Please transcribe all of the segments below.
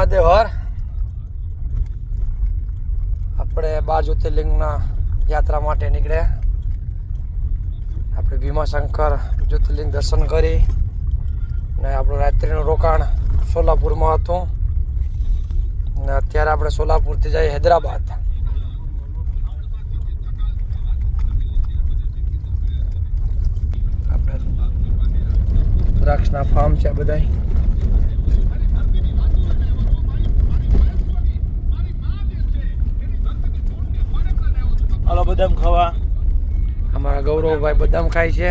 મહાદેવ હર. આપણે 12 જ્યોતિર્લિંગના યાત્રા માટે નીકળ્યા. આપણે ભીમાશંકર જ્યોતિર્લિંગ દર્શન કરી ને આપણું રાત્રિનું રોકાણ સોલાપુરમાં હતું ને અત્યારે આપણે સોલાપુરથી જઈએ હૈદરાબાદ. આપણે દ્રાક્ષના ફાર્મ છે બધા. હાલો બદામ ખાવા. અમારા ગૌરવભાઈ બદામ ખાય છે.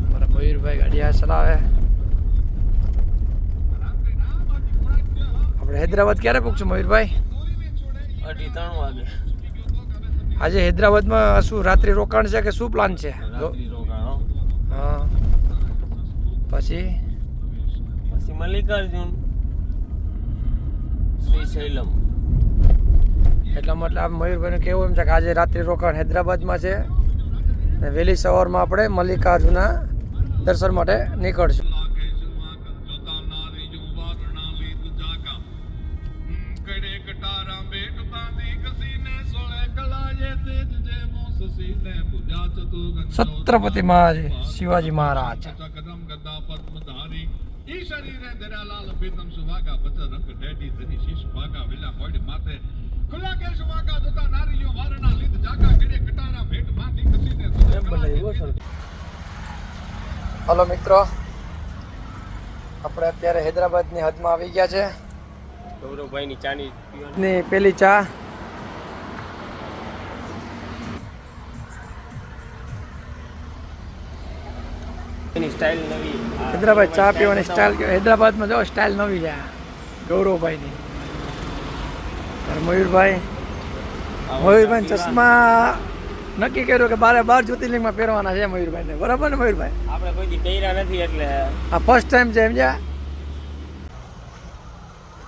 અમારા મયુરભાઈ ગાડી ચલાવે. આપણે હૈદરાબાદ ક્યારે પહોંચશું મયુરભાઈ? 2:30 વાગે. આજે હૈદરાબાદમાં શું રાત્રિ રોકાણ છે કે શું પ્લાન છે? રાત્રિ રોકાણો. હા, પછી મલ્લિકાર્જુન, શ્રીશૈલમ. એટલા મતલબ મયુરભાઈને કેવું એમ છે કે આજે રાત્રિ રોકાણ હૈદરાબાદમાં છે ને વહેલી સવારમાં આપણે મલ્લિકાર્જુનના દર્શન માટે નીકળશું. છત્રપતિ મહારાજ શિવાજી મહારાજ. હલો મિત્રો, આપણે અત્યારે હૈદરાબાદની હદમાં આવી ગયા છે. ગૌરવભાઈની ચાની ની પેલી ચા. એની સ્ટાઇલ નવી. હૈદરાબાદ ચા પીવાની સ્ટાઇલ. હૈદરાબાદમાં જો સ્ટાઇલ નવી છે ગૌરવભાઈની. મયુરભાઈ ચશ્મા નક્કી કર્યું કે 12 જ્યોતિર્લિંગમાં પહેરવાના છે મયુરભાઈને. બરાબર ને મયુરભાઈ? આપણે કોઈ દી પહેર્યા નથી એટલે આ ફર્સ્ટ ટાઈમ છે સમજ્યા.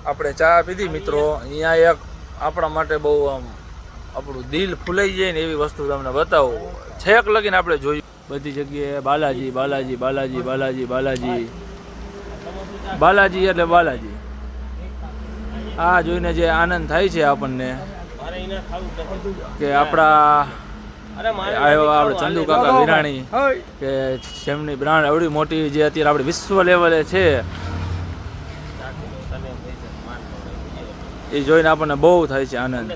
આપણે ચા પીધી મિત્રો. અહીંયા એક આપણા માટે બહુ આમ આપણું દિલ ફૂલાઈ જાય ને એવી વસ્તુ તમને બતાવું. છેક લગીને આપણે જોયું બધી જગ્યાએ બાલાજી બાલાજી બાલાજી બાલાજી બાલાજી બાલાજી એટલે બાલાજી. આ જોઈને જે આનંદ થાય છે આપણને કે આપણા આપણે ચંદુ કાકા વિરાણી કે જેમની બ્રાન્ડ એવડી મોટી જે અત્યારે આપણે વિશ્વ લેવલે છે એ જોઈને આપણને બહુ થાય છે આનંદ.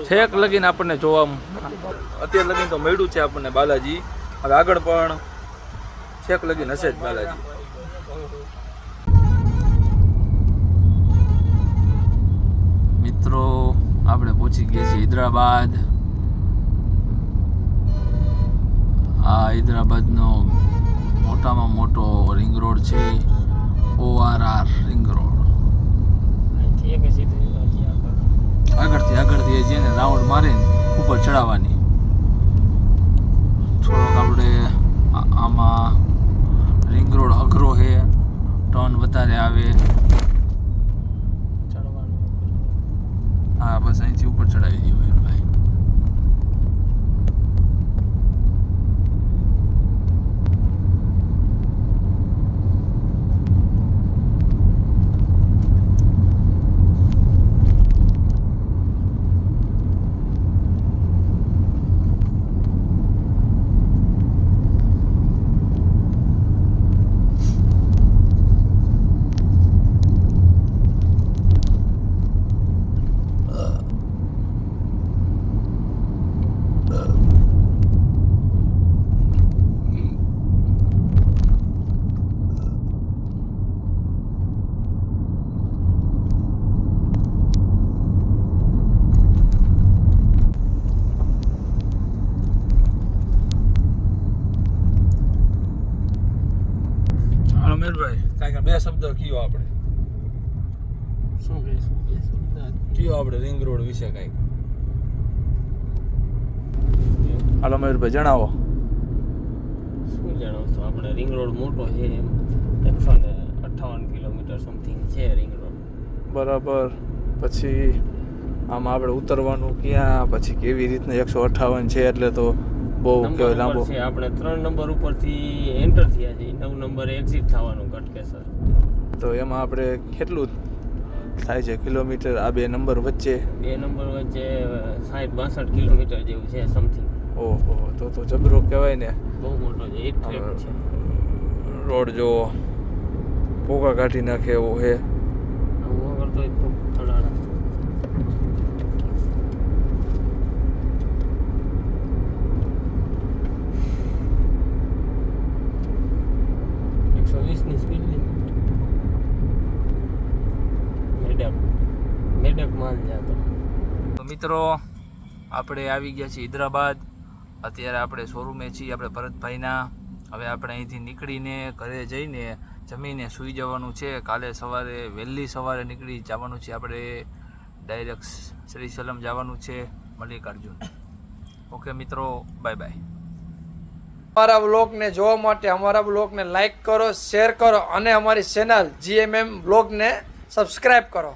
છેક લગીને આપણને જોવા અત્યારે લગીને તો મળ્યું છે આપણને બાલાજી. હવે આગળ પણ છેક લગીને હશે જ બાલાજી. મિત્રો આપણે પહોંચી ગયા છીએ હૈદરાબાદ. આ હૈદરાબાદનો મોટામાં મોટો રિંગ રોડ છે, ORR રિંગ રોડ. આગળથી જઈને રાઉન્ડ મારીને ઉપર ચડાવવાની. થોડોક આપણે આમાં રિંગ રોડ અઘરો છે, ટર્ન વધારે આવે. હા બસ અહીંથી ઉપર ચડાવી દઈએ ભાઈ. અમીરભાઈ કાંઈક બે શબ્દ કયો આપણે. શું કયો આપણે રિંગ રોડ વિશે કાંઈક. હાલો મયુરભાઈ જણાવો. શું જણાવશો? આપણે રિંગ રોડ મોટો છે, 158 કિલોમીટર સમથિંગ છે રિંગ રોડ. બરાબર. પછી આમાં આપણે ઉતરવાનું ક્યાં, પછી કેવી રીતના 158 છે એટલે તો બહુ નંબર કહેવાય લાંબો. ઉપર છે આપણે 3 નંબર ઉપરથી એન્ટર થયા છે 9 નંબરે એક્ઝિટ થવાનું ગટકેસર. તો એમાં આપણે કેટલું થાય છે કિલોમીટર આ બે નંબર વચ્ચે? 2 નંબર વચ્ચે 60-62 કિલોમીટર જેવું છે સમથિંગ. ઓહો, તો જબરો કહેવાય ને. બહુ મોટો છે, 8 ટ્રેક છે. રોડ જો પોકા કાઢી નાખે એવો છે. હું કરતો ખૂબ થડાડા. ની સ્પીડ લિમિટ. મેડક માલ જાતો. તો મિત્રો આપણે આવી ગયા છીએ હૈદરાબાદ. અત્યારે આપણે શોરૂમે છીએ આપણે ભરતભાઈના. હવે આપણે અહીંથી નીકળીને ઘરે જઈને જમીને સૂઈ જવાનું છે. કાલે સવારે વહેલી સવારે નીકળી જવાનું છે આપણે ડાયરેક્ટ શ્રીસલમ જવાનું છે મલ્લિકાર્જુન. ઓકે મિત્રો, બાય બાય. અમારા બ્લોગને જોવા માટે અમારા બ્લોગને લાઈક કરો, શેર કરો અને અમારી ચેનલ GMM બ્લોગને સબસ્ક્રાઈબ કરો.